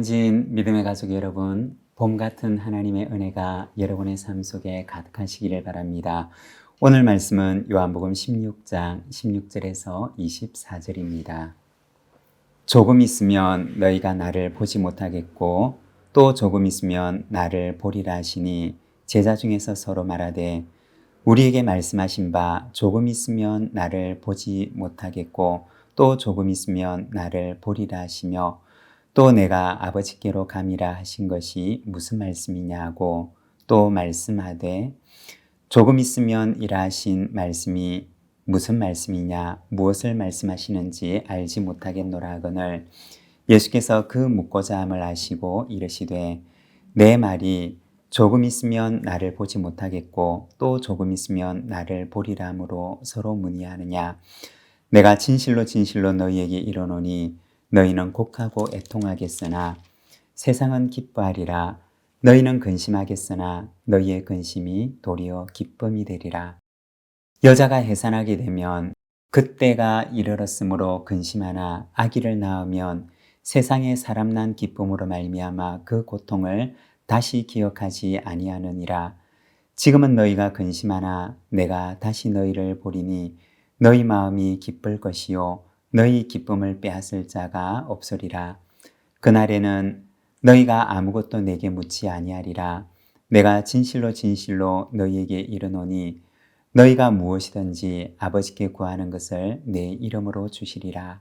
귀한진 믿음의 가족 여러분, 봄 같은 하나님의 은혜가 여러분의 삶 속에 가득하시기를 바랍니다. 오늘 말씀은 요한복음 16장 16절에서 24절입니다. 조금 있으면 너희가 나를 보지 못하겠고 또 조금 있으면 나를 보리라 하시니 제자 중에서 서로 말하되 우리에게 말씀하신 바 조금 있으면 나를 보지 못하겠고 또 조금 있으면 나를 보리라 하시며 또 내가 아버지께로 감이라 하신 것이 무슨 말씀이냐 하고 또 말씀하되 조금 있으면 이라 하신 말씀이 무슨 말씀이냐 무엇을 말씀하시는지 알지 못하겠노라 하거늘 예수께서 그 묻고자 함을 아시고 이르시되 내 말이 조금 있으면 나를 보지 못하겠고 또 조금 있으면 나를 보리라 함으로 서로 문의하느냐 내가 진실로 진실로 너희에게 이르노니 너희는 곡하고 애통하겠으나 세상은 기뻐하리라. 너희는 근심하겠으나 너희의 근심이 도리어 기쁨이 되리라. 여자가 해산하게 되면 그때가 이르렀으므로 근심하나 아기를 낳으면 세상에 사람 난 기쁨으로 말미암아 그 고통을 다시 기억하지 아니하느니라. 지금은 너희가 근심하나 내가 다시 너희를 보리니 너희 마음이 기쁠 것이요 너희 기쁨을 빼앗을 자가 없으리라. 그날에는 너희가 아무것도 내게 묻지 아니하리라. 내가 진실로 진실로 너희에게 이르노니 너희가 무엇이든지 아버지께 구하는 것을 내 이름으로 주시리라.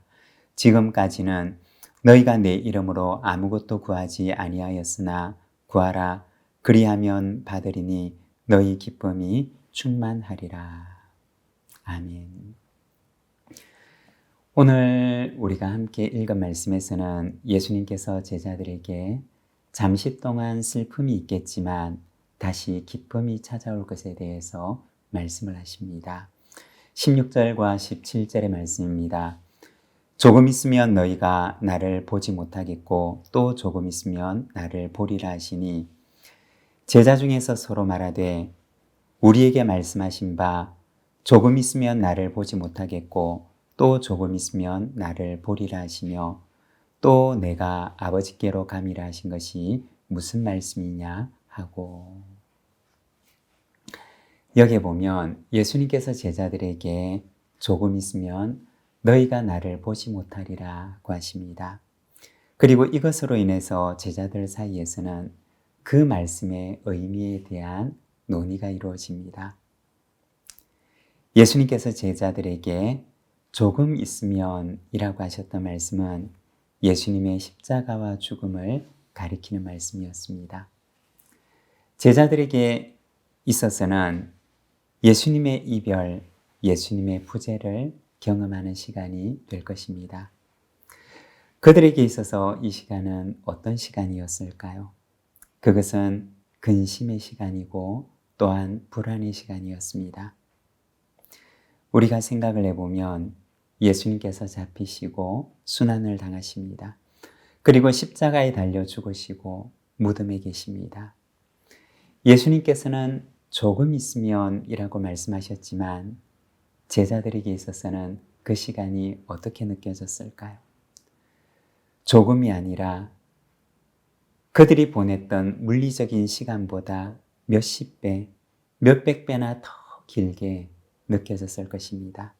지금까지는 너희가 내 이름으로 아무것도 구하지 아니하였으나 구하라. 그리하면 받으리니 너희 기쁨이 충만하리라. 아멘. 오늘 우리가 함께 읽은 말씀에서는 예수님께서 제자들에게 잠시 동안 슬픔이 있겠지만 다시 기쁨이 찾아올 것에 대해서 말씀을 하십니다. 16절과 17절의 말씀입니다. 조금 있으면 너희가 나를 보지 못하겠고 또 조금 있으면 나를 보리라 하시니 제자 중에서 서로 말하되 우리에게 말씀하신 바 조금 있으면 나를 보지 못하겠고 또 조금 있으면 나를 보리라 하시며 또 내가 아버지께로 감이라 하신 것이 무슨 말씀이냐 하고 여기에 보면 예수님께서 제자들에게 조금 있으면 너희가 나를 보지 못하리라고 하십니다. 그리고 이것으로 인해서 제자들 사이에서는 그 말씀의 의미에 대한 논의가 이루어집니다. 예수님께서 제자들에게 조금 있으면 이라고 하셨던 말씀은 예수님의 십자가와 죽음을 가리키는 말씀이었습니다. 제자들에게 있어서는 예수님의 이별, 예수님의 부재를 경험하는 시간이 될 것입니다. 그들에게 있어서 이 시간은 어떤 시간이었을까요? 그것은 근심의 시간이고 또한 불안의 시간이었습니다. 우리가 생각을 해보면 예수님께서 잡히시고 순환을 당하십니다. 그리고 십자가에 달려 죽으시고 무덤에 계십니다. 예수님께서는 조금 있으면 이라고 말씀하셨지만 제자들에게 있어서는 그 시간이 어떻게 느껴졌을까요? 조금이 아니라 그들이 보냈던 물리적인 시간보다 몇십 배, 몇백 배나 더 길게 느껴졌을 것입니다.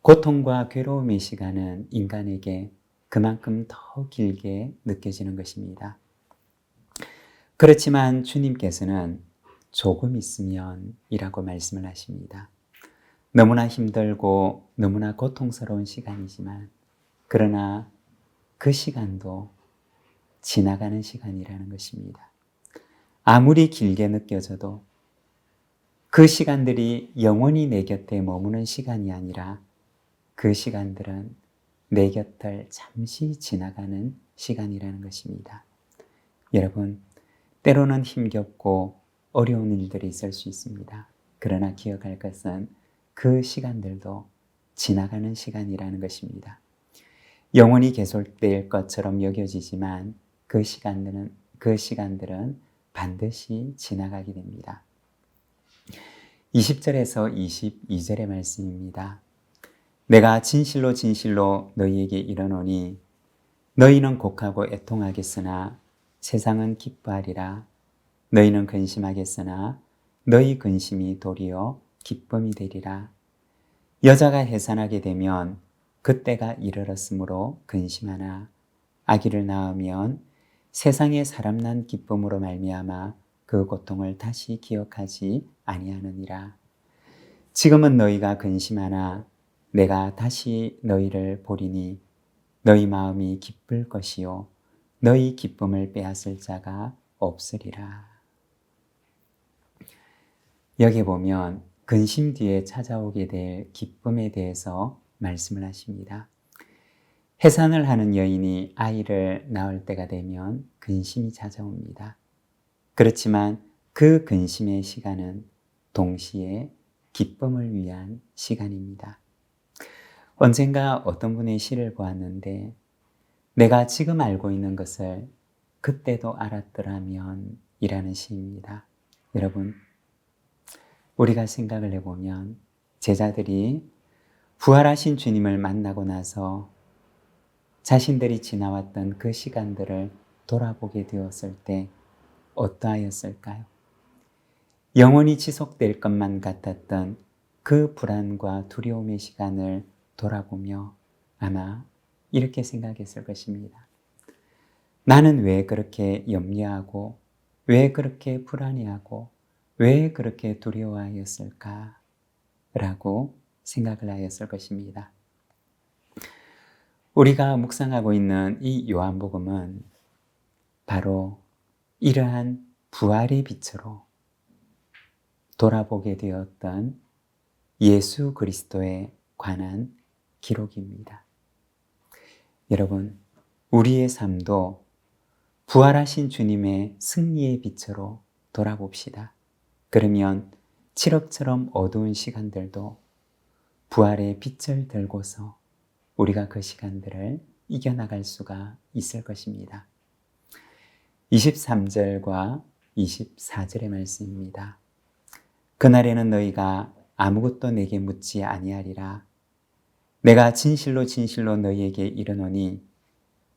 고통과 괴로움의 시간은 인간에게 그만큼 더 길게 느껴지는 것입니다. 그렇지만 주님께서는 조금 있으면 이라고 말씀을 하십니다. 너무나 힘들고 너무나 고통스러운 시간이지만 그러나 그 시간도 지나가는 시간이라는 것입니다. 아무리 길게 느껴져도 그 시간들이 영원히 내 곁에 머무는 시간이 아니라 그 시간들은 내 곁을 잠시 지나가는 시간이라는 것입니다. 여러분, 때로는 힘겹고 어려운 일들이 있을 수 있습니다. 그러나 기억할 것은 그 시간들도 지나가는 시간이라는 것입니다. 영원히 계속될 것처럼 여겨지지만 그 시간들은 반드시 지나가게 됩니다. 20절에서 22절의 말씀입니다. 내가 진실로 진실로 너희에게 이르노니 너희는 곡하고 애통하겠으나 세상은 기뻐하리라. 너희는 근심하겠으나 너희 근심이 도리어 기쁨이 되리라. 여자가 해산하게 되면 그때가 이르렀으므로 근심하나 아기를 낳으면 세상에 사람 난 기쁨으로 말미암아 그 고통을 다시 기억하지 아니하느니라. 지금은 너희가 근심하나 내가 다시 너희를 보리니 너희 마음이 기쁠 것이요 너희 기쁨을 빼앗을 자가 없으리라. 여기 보면 근심 뒤에 찾아오게 될 기쁨에 대해서 말씀을 하십니다. 해산을 하는 여인이 아이를 낳을 때가 되면 근심이 찾아옵니다. 그렇지만 그 근심의 시간은 동시에 기쁨을 위한 시간입니다. 언젠가 어떤 분의 시를 보았는데 내가 지금 알고 있는 것을 그때도 알았더라면 이라는 시입니다. 여러분, 우리가 생각을 해보면 제자들이 부활하신 주님을 만나고 나서 자신들이 지나왔던 그 시간들을 돌아보게 되었을 때 어떠하였을까요? 영원히 지속될 것만 같았던 그 불안과 두려움의 시간을 돌아보며 아마 이렇게 생각했을 것입니다. 나는 왜 그렇게 염려하고 왜 그렇게 불안해하고 왜 그렇게 두려워하였을까? 라고 생각을 하였을 것입니다. 우리가 묵상하고 있는 이 요한복음은 바로 이러한 부활의 빛으로 돌아보게 되었던 예수 그리스도에 관한 기록입니다. 여러분, 우리의 삶도 부활하신 주님의 승리의 빛으로 돌아봅시다. 그러면 칠흑처럼 어두운 시간들도 부활의 빛을 들고서 우리가 그 시간들을 이겨나갈 수가 있을 것입니다. 23절과 24절의 말씀입니다. 그날에는 너희가 아무것도 내게 묻지 아니하리라. 내가 진실로 진실로 너희에게 이르노니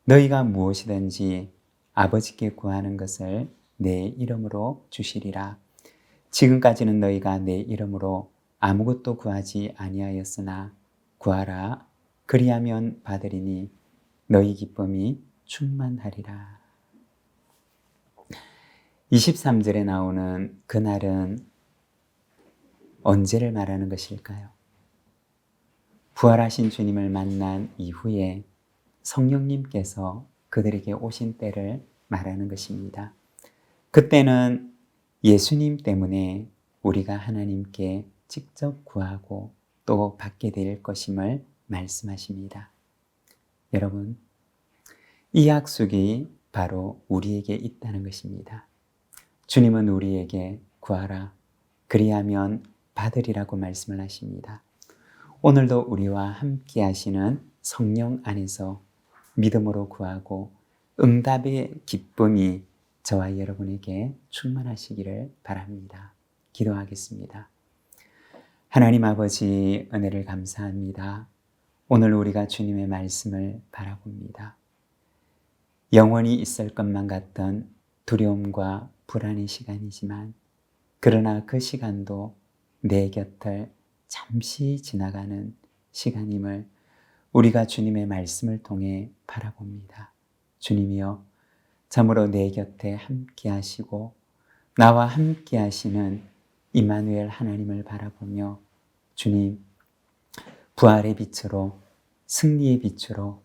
너희가 무엇이든지 아버지께 구하는 것을 내 이름으로 주시리라. 지금까지는 너희가 내 이름으로 아무것도 구하지 아니하였으나 구하라. 그리하면 받으리니 너희 기쁨이 충만하리라. 23절에 나오는 그날은 언제를 말하는 것일까요? 부활하신 주님을 만난 이후에 성령님께서 그들에게 오신 때를 말하는 것입니다. 그때는 예수님 때문에 우리가 하나님께 직접 구하고 또 받게 될 것임을 말씀하십니다. 여러분, 이 약속이 바로 우리에게 있다는 것입니다. 주님은 우리에게 구하라, 그리하면 받으리라고 말씀을 하십니다. 오늘도 우리와 함께 하시는 성령 안에서 믿음으로 구하고 응답의 기쁨이 저와 여러분에게 충만하시기를 바랍니다. 기도하겠습니다. 하나님 아버지, 은혜를 감사합니다. 오늘 우리가 주님의 말씀을 바라봅니다. 영원히 있을 것만 같던 두려움과 불안의 시간이지만 그러나 그 시간도 내 곁을 잠시 지나가는 시간임을 우리가 주님의 말씀을 통해 바라봅니다. 주님이여, 참으로 내 곁에 함께 하시고 나와 함께 하시는 임마누엘 하나님을 바라보며 주님, 부활의 빛으로 승리의 빛으로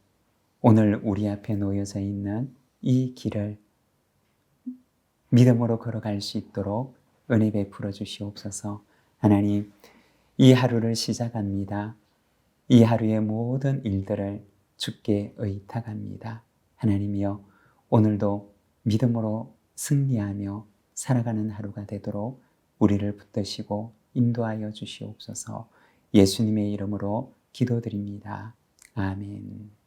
오늘 우리 앞에 놓여져 있는 이 길을 믿음으로 걸어갈 수 있도록 은혜 베풀어 주시옵소서. 하나님, 이 하루를 시작합니다. 이 하루의 모든 일들을 주께 의탁합니다. 하나님이여, 오늘도 믿음으로 승리하며 살아가는 하루가 되도록 우리를 붙드시고 인도하여 주시옵소서. 예수님의 이름으로 기도드립니다. 아멘.